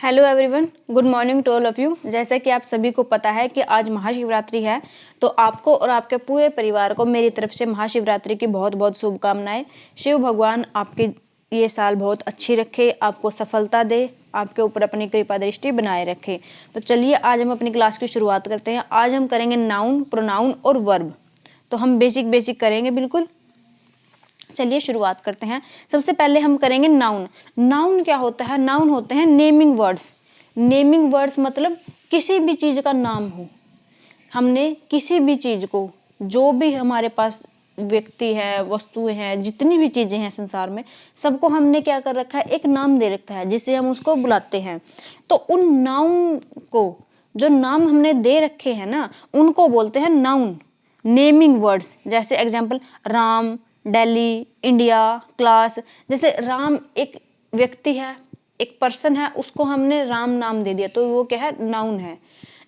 Hello everyone, good morning to all of you. जैसा कि आप सभी को पता है कि आज महाशिवरात्रि है, तो आपको और आपके पूरे परिवार को मेरी तरफ से महाशिवरात्रि की बहुत बहुत शुभकामनाएं। शिव भगवान आपके ये साल बहुत अच्छी रखे, आपको सफलता दे, आपके ऊपर अपनी कृपा दृष्टि बनाए रखे। तो चलिए आज हम अपनी क्लास की शुरुआत करते हैं। आज हम करेंगे नाउन, प्रोनाउन और वर्ब। तो हम बेसिक करेंगे बिल्कुल। चलिए शुरुआत करते हैं। सबसे पहले हम करेंगे नाउन। नाउन क्या होता है? नाउन होते हैं नेमिंग वर्ड्स। नेमिंग वर्ड्स मतलब किसी भी चीज का नाम हो। हमने किसी भी चीज को, जो भी हमारे पास व्यक्ति है, वस्तुएं हैं, जितनी भी चीजें हैं संसार में, सबको हमने क्या कर रखा है? एक नाम दे रखा है जिससे हम उसको बुलाते हैं। तो उन नाउन को, जो नाम हमने दे रखे हैं ना, उनको बोलते हैं नाउन, नेमिंग वर्ड्स। जैसे example Ram, Delhi, India, class. जैसे राम एक व्यक्ति है, एक पर्सन है, उसको हमने राम नाम दे दिया तो वो क्या है? नाउन है।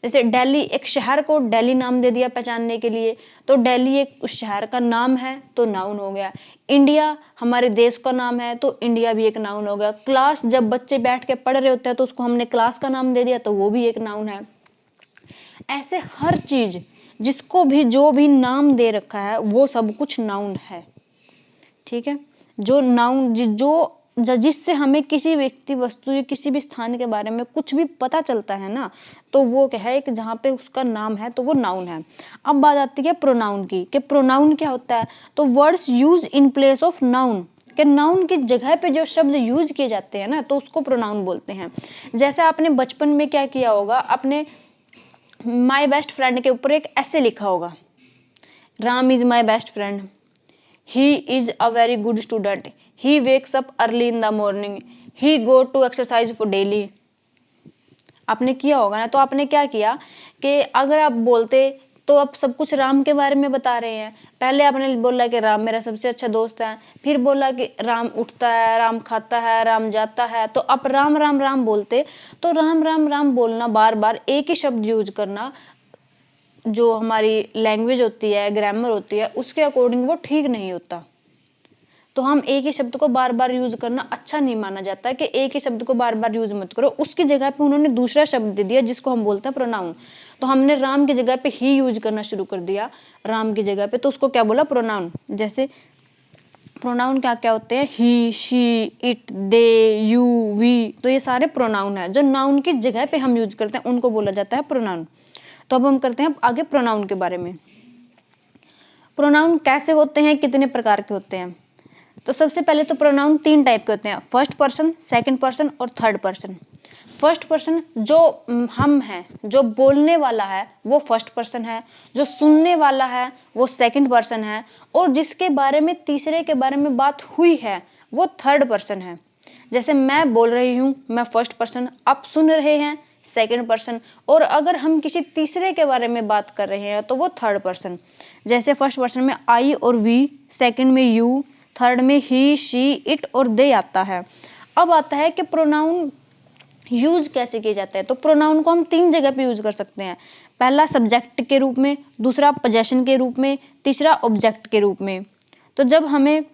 जैसे दिल्ली, एक शहर को दिल्ली नाम दे दिया पहचानने के लिए, तो दिल्ली एक उस शहर का नाम है तो नाउन हो गया। इंडिया हमारे देश का नाम है तो इंडिया भी एक नाउन हो गया। क्लास, जब बच्चे बैठ के पढ़ रहे होते हैं तो उसको हमने क्लास का नाम दे दिया तो वो भी एक नाउन है। ऐसे हर चीज, जिसको भी जो भी नाम दे रखा है वो सब कुछ नाउन है। ठीक है। जो नाउन जिससे हमें किसी व्यक्ति, वस्तु या किसी भी स्थान के बारे में कुछ भी पता चलता है ना, तो वो क्या है? कि जहाँ पे उसका नाम है तो वो नाउन है। अब बात आती है प्रोनाउन की, कि प्रोनाउन क्या होता है? तो words use in place of noun, कि नाउन की जगह पे जो शब्द यूज किए जाते हैं ना, तो उसको प्रोनाउन बोलते हैं। जैसे आपने बचपन में क्या किया होगा, अपने माई बेस्ट फ्रेंड के ऊपर एक ऐसे लिखा होगा, Ram is my best friend, he is a very good student, he wakes up early in the morning, he go to exercise for daily। आपने किया होगा ना। तो आपने क्या किया कि अगर आप बोलते तो आप सब कुछ राम के बारे में बता रहे हैं। पहले आपने बोला कि राम मेरा सबसे अच्छा दोस्त है, फिर बोला कि राम उठता है, राम खाता है, राम जाता है। तो आप राम राम राम बोलते, तो राम राम राम बोलना, बार बार एक ही शब्द यूज करना, जो हमारी लैंग्वेज होती है, ग्रामर होती है, उसके अकॉर्डिंग वो ठीक नहीं होता। तो हम एक ही शब्द को बार बार यूज करना अच्छा नहीं माना जाता है, कि एक ही शब्द को बार बार यूज मत करो। उसकी जगह पे उन्होंने दूसरा शब्द दे दिया जिसको हम बोलते हैं प्रोनाउन। तो हमने राम की जगह पे ही यूज करना शुरू कर दिया, राम की जगह पे, तो उसको क्या बोला? प्रोनाउन। जैसे प्रोनाउन क्या क्या होते हैं? He, she, it, they, you, we. तो ये सारे प्रोनाउन है, जो नाउन की जगह पे हम यूज करते हैं उनको बोला जाता है प्रोनाउन। तो अब हम करते हैं आगे प्रोनाउन के बारे में। प्रोनाउन कैसे होते हैं, कितने प्रकार के होते हैं? तो सबसे पहले तो प्रोनाउन 3 टाइप के होते हैं, फर्स्ट पर्सन, सेकंड पर्सन और थर्ड पर्सन। फर्स्ट पर्सन जो हम हैं, जो बोलने वाला है वो फर्स्ट पर्सन है, जो सुनने वाला है वो सेकंड पर्सन है, और जिसके बारे में, तीसरे के बारे में बात हुई है वो थर्ड पर्सन है। जैसे मैं बोल रही हूँ, मैं फर्स्ट पर्सन, आप सुन रहे हैं सेकंड पर्सन, और अगर हम किसी तीसरे के बारे में बात कर रहे हैं तो वो थर्ड पर्सन। जैसे फर्स्ट पर्सन में आई और वी, सेकंड में यू, थर्ड में ही, शी, इट और दे आता है। अब आता है कि प्रोनाउन यूज कैसे किए जाते हैं। तो प्रोनाउन को हम 3 जगह पे यूज कर सकते हैं। पहला सब्जेक्ट के रूप में, दूसरा पोजेशन के रूप में, तीसरा ऑब्जेक्ट के रूप में। तो जब हमें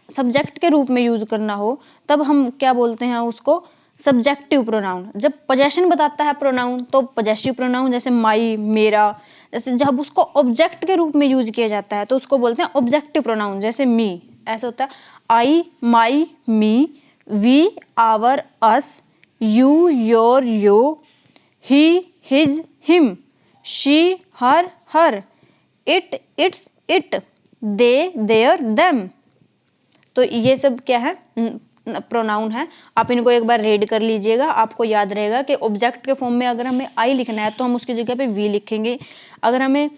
सब्जेक्ट के रूप में यूज करना हो तब हम क्या बोलते हैं उसको? Subjective pronoun. जब पोजेशन बताता है प्रोनाउन तो पोजेसिव प्रोनाउन, जैसे माई, मेरा। जैसे जब उसको ऑब्जेक्ट के रूप में यूज किया जाता है तो उसको बोलते हैं ऑब्जेक्टिव प्रोनाउन। जैसे मी, ऐसा होता है I, my, me, we, our, us, you, your, yo, he, his, him, she, her, it, its, it, they, their, them. तो ये सब क्या है? प्रोनाउन है। आप इनको एक बार रीड कर लीजिएगा, आपको याद रहेगा कि ऑब्जेक्ट के फॉर्म में अगर हमें आई लिखना है तो हम उसकी जगह पे वी लिखेंगे, अगर हमें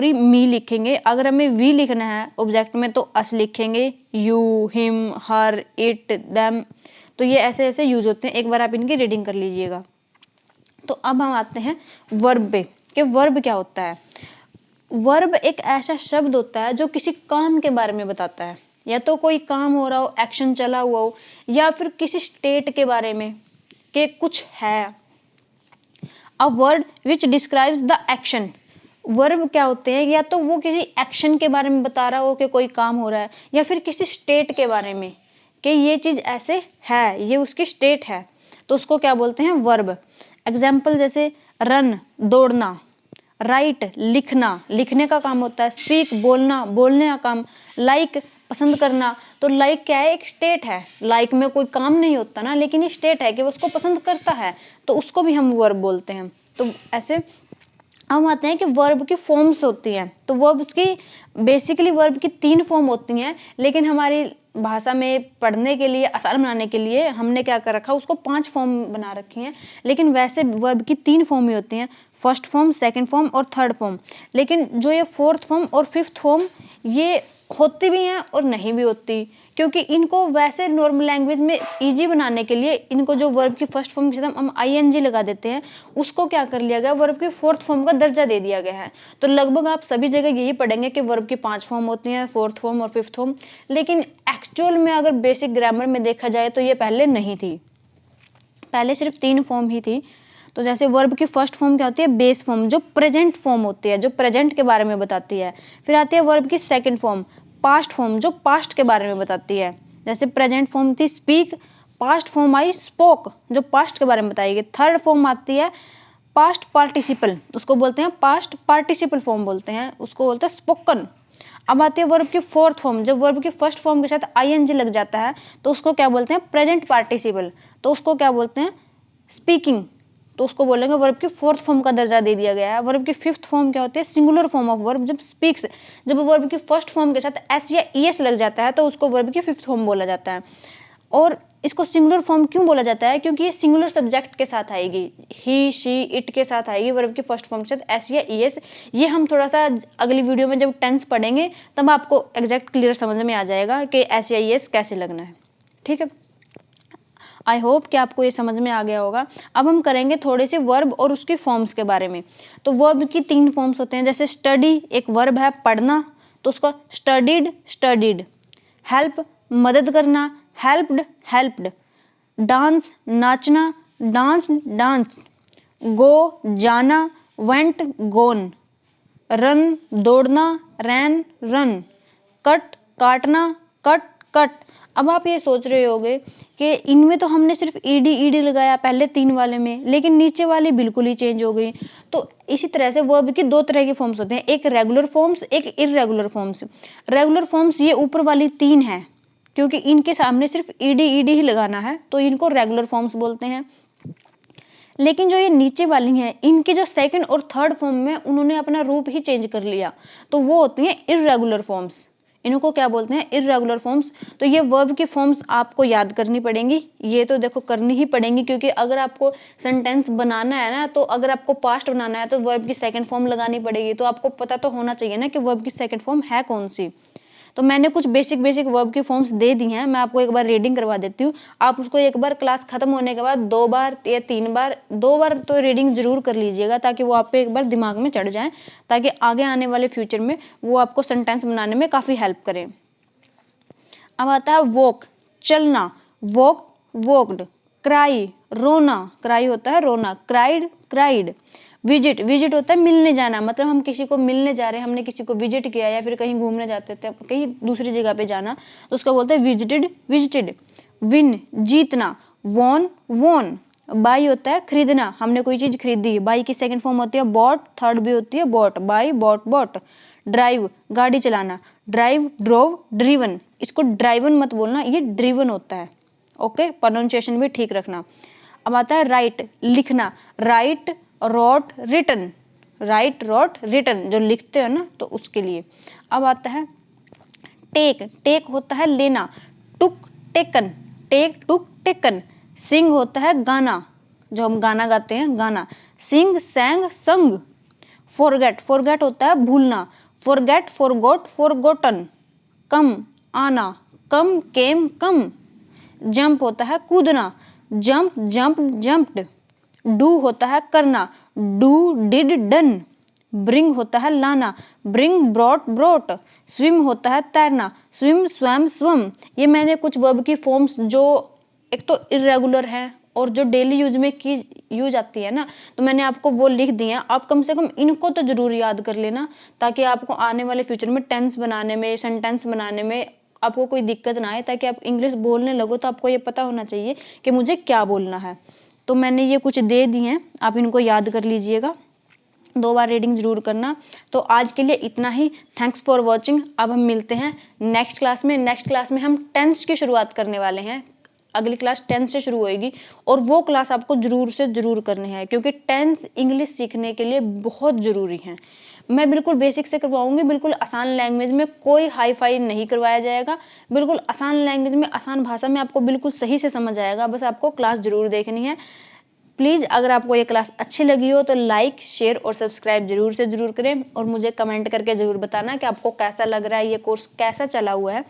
मी लिखेंगे, अगर हमें वी लिखना है ऑब्जेक्ट में तो अस लिखेंगे, you, him, her, it, them. तो ये ऐसे ऐसे यूज होते हैं, एक बार आप इनकी रीडिंग कर लीजिएगा। तो अब हम आते हैं वर्ब पे, कि वर्ब क्या होता है। वर्ब एक ऐसा शब्द होता है जो किसी काम के बारे में बताता है, या तो कोई काम हो रहा हो, एक्शन चला हुआ हो, या फिर किसी स्टेट के बारे में कि कुछ है। A word which describes the action. Verb क्या होते हैं? या तो वो किसी एक्शन के बारे में बता रहा हो कि कोई काम हो रहा है, या फिर किसी स्टेट के बारे में कि ये चीज ऐसे है, ये उसकी स्टेट है। तो उसको क्या बोलते हैं, वर्ब। एग्जाम्पल जैसे रन दौड़ना, राइट लिखना, लिखने का काम होता है, स्पीक बोलना, बोलने का काम, लाइक पसंद करना। तो लाइक क्या है, एक स्टेट है, लाइक में कोई काम नहीं होता ना, लेकिन ये स्टेट है कि वो उसको पसंद करता है, तो उसको भी हम वर्ब बोलते हैं। तो ऐसे हम आते हैं कि वर्ब की फॉर्म्स होती हैं। तो वर्ब्स की बेसिकली वर्ब की 3 फॉर्म होती हैं, लेकिन हमारी भाषा में पढ़ने के लिए, आसान बनाने के लिए हमने क्या कर रखा, उसको 5 फॉर्म बना रखी हैं। लेकिन वैसे वर्ब की 3 फॉर्म ही होती हैं, फर्स्ट फॉर्म, सेकंड फॉर्म और थर्ड फॉर्म। लेकिन जो ये फोर्थ फॉर्म और फिफ्थ फॉर्म ये होती भी हैं और नहीं भी होती, क्योंकि इनको वैसे नॉर्मल लैंग्वेज में इजी बनाने के लिए इनको जो वर्ब की फर्स्ट फॉर्म के साथ हम आईएनजी लगा देते हैं, उसको क्या कर लिया गया, वर्ब की फोर्थ फॉर्म का दर्जा दे दिया गया है। तो लगभग आप सभी जगह यही पढ़ेंगे कि वर्ब की 5 फॉर्म होती हैं, फोर्थ फॉर्म और फिफ्थ फॉर्म। लेकिन एक्चुअल में अगर बेसिक ग्रामर में देखा जाए तो ये पहले नहीं थी, पहले सिर्फ 3 फॉर्म ही थी। तो जैसे वर्ब की फर्स्ट फॉर्म क्या होती है, बेस फॉर्म, जो प्रेजेंट फॉर्म होती है, जो प्रेजेंट के बारे में बताती है। फिर आती है वर्ब की सेकंड फॉर्म, पास्ट फॉर्म, जो पास्ट के बारे में बताती है। जैसे प्रेजेंट फॉर्म थी speak, past form I spoke, जो पास्ट के बारे में बताएगी। थर्ड फॉर्म आती है पास्ट पार्टिसिपल, उसको बोलते हैं पास्ट पार्टिसिपल फॉर्म बोलते हैं, उसको बोलते हैं स्पोकन। अब आती है वर्ब की फोर्थ फॉर्म, जब वर्ब की फर्स्ट फॉर्म के साथ आईएनजी लग जाता है तो उसको क्या बोलते हैं, प्रेजेंट पार्टिसिपल, तो उसको क्या बोलते हैं, स्पीकिंग। तो उसको बोलेंगे वर्ब की फोर्थ फॉर्म का दर्जा दे दिया गया है। वर्ब की फिफ्थ फॉर्म क्या होती है, सिंगुलर फॉर्म ऑफ वर्ब, जब स्पीक्स, जब वर्ब की फर्स्ट फॉर्म के साथ एस या ईएस लग जाता है तो उसको वर्ब की फिफ्थ फॉर्म बोला जाता है। और इसको सिंगुलर फॉर्म क्यों बोला जाता है, क्योंकि ये सिंगुलर सब्जेक्ट के साथ आएगी, ही शी इट के साथ आएगी वर्ब की फर्स्ट फॉर्म के साथ एस या ईएस। ये हम थोड़ा सा अगली वीडियो में जब टेंस पढ़ेंगे तब आपको एग्जैक्ट क्लियर समझ में आ जाएगा कि एस या ईएस कैसे लगना है। ठीक है, आई होप कि आपको ये समझ में आ गया होगा। अब हम करेंगे थोड़े से वर्ब और उसकी फॉर्म्स के बारे में। तो वर्ब की 3 फॉर्म्स होते हैं, जैसे स्टडी एक वर्ब है, पढ़ना, तो उसका स्टडीड स्टडीड। हेल्प मदद करना, हेल्प्ड हेल्प्ड। डांस नाचना, डांस डांस। गो जाना, वेंट गोन। रन दौड़ना, रैन रन। कट काटना, कट कट। अब आप ये सोच रहे होंगे कि इनमें तो हमने सिर्फ ईडी ईडी लगाया पहले 3 वाले में, लेकिन नीचे वाली बिल्कुल ही चेंज हो गई। तो इसी तरह से वर्ब की 2 तरह के फॉर्म्स होते हैं, एक रेगुलर फॉर्म्स, एक इररेगुलर फॉर्म्स। रेगुलर फॉर्म्स ये ऊपर वाली 3 हैं, क्योंकि इनके सामने सिर्फ ईडी ईडी ही लगाना है तो इनको रेगुलर फॉर्म्स बोलते हैं। लेकिन जो ये नीचे वाली हैं, इनके जो सेकंड और थर्ड फॉर्म में उन्होंने अपना रूप ही चेंज कर लिया, तो वो होती हैं इररेगुलर फॉर्म्स। इनको क्या बोलते हैं, इररेगुलर फॉर्म्स। तो ये वर्ब की फॉर्म्स आपको याद करनी पड़ेंगी, ये तो देखो करनी ही पड़ेंगी, क्योंकि अगर आपको सेंटेंस बनाना है ना, तो अगर आपको पास्ट बनाना है तो वर्ब की सेकंड फॉर्म लगानी पड़ेगी। तो आपको पता तो होना चाहिए ना कि वर्ब की सेकंड फॉर्म है कौन सी। तो मैंने कुछ बेसिक वर्ब की फॉर्म्स दे दी हैं, मैं आपको एक बार रीडिंग करवा देती हूँ। आप उसको एक बार क्लास खत्म होने के बाद 2 बार या 3 बार, 2 बार तो रीडिंग जरूर कर लीजिएगा, ताकि वो आपको एक बार दिमाग में चढ़ जाए, ताकि आगे आने वाले फ्यूचर में वो आपको सेंटेंस बनाने में काफ़ी हेल्प करें। अब आता है वॉक चलना, वॉक वॉक्ड। क्राई रोना, क्राई होता है रोना, क्राइड क्राइड। विजिट विजिट होता है मिलने जाना, मतलब हम किसी को मिलने जा रहे हैं, हमने किसी को विजिट किया या फिर कहीं घूमने जाते थे, कहीं दूसरी जगह पे जाना, तो उसका बोलते हैं विजिटेड विजिटेड। विन जीतना, वॉन वॉन। बाई होता है खरीदना, हमने कोई चीज खरीदी, बाई की सेकंड फॉर्म होती है बॉट, थर्ड भी होती है bought, buy bought bought. Drive गाड़ी चलाना, ड्राइव ड्रोव ड्रीवन। इसको ड्राइवन मत बोलना, ये ड्रीवन होता है। ओके, प्रोनाउंसिएशन भी ठीक रखना। अब आता है राइट लिखना, write wrote written, write wrote written, जो लिखते हो ना तो उसके लिए। अब आता है टेक, टेक होता है लेना, took taken, take took taken. Sing होता है गाना, जो हम गाना गाते हैं गाना, सिंग सैंग संग। फॉरगेट, फॉरगेट होता है भूलना, फॉरगेट फॉरगॉट फॉरगॉटन। कम आना, कम केम कम। जंप होता है कूदना, जंप जंप जंप्ड। डू होता है करना, डू डिड डन। ब्रिंग होता है लाना, ब्रिंग ब्रॉट ब्रॉट। स्विम होता है तैरना, स्विम स्वम स्वम। ये मैंने कुछ वर्ब की फॉर्म्स जो एक तो इरेगुलर है और जो डेली यूज में की यूज आती है ना, तो मैंने आपको वो लिख दी है। आप कम से कम इनको तो जरूर याद कर लेना, ताकि आपको आने वाले फ्यूचर में टेंस बनाने में, सेंटेंस बनाने में आपको कोई दिक्कत ना आए, ताकि आप इंग्लिश बोलने लगो तो आपको ये पता होना चाहिए कि मुझे क्या बोलना है। तो मैंने ये कुछ दे दी हैं, आप इनको याद कर लीजिएगा, 2 बार रीडिंग जरूर करना। तो आज के लिए इतना ही। Thanks for watching. अब हम मिलते हैं नेक्स्ट क्लास में। नेक्स्ट क्लास में हम टेंस की शुरुआत करने वाले हैं। अगली क्लास टेंस से शुरू होएगी और वो क्लास आपको जरूर से जरूर करनी है, क्योंकि टेंस इंग्लिश सीखने के लिए बहुत जरूरी है। मैं बिल्कुल बेसिक से करवाऊंगी, बिल्कुल आसान लैंग्वेज में, कोई हाई फाई नहीं करवाया जाएगा। बिल्कुल आसान लैंग्वेज में, आसान भाषा में आपको बिल्कुल सही से समझ आएगा। बस आपको क्लास जरूर देखनी है। प्लीज़ अगर आपको ये क्लास अच्छी लगी हो तो लाइक, शेयर और सब्सक्राइब जरूर से जरूर करें, और मुझे कमेंट करके जरूर बताना कि आपको कैसा लग रहा है, ये कोर्स कैसा चला हुआ है।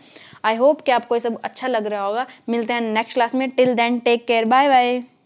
आई होप कि आपको ये सब अच्छा लग रहा होगा। मिलते हैं नेक्स्ट क्लास में। Till then take care, bye bye.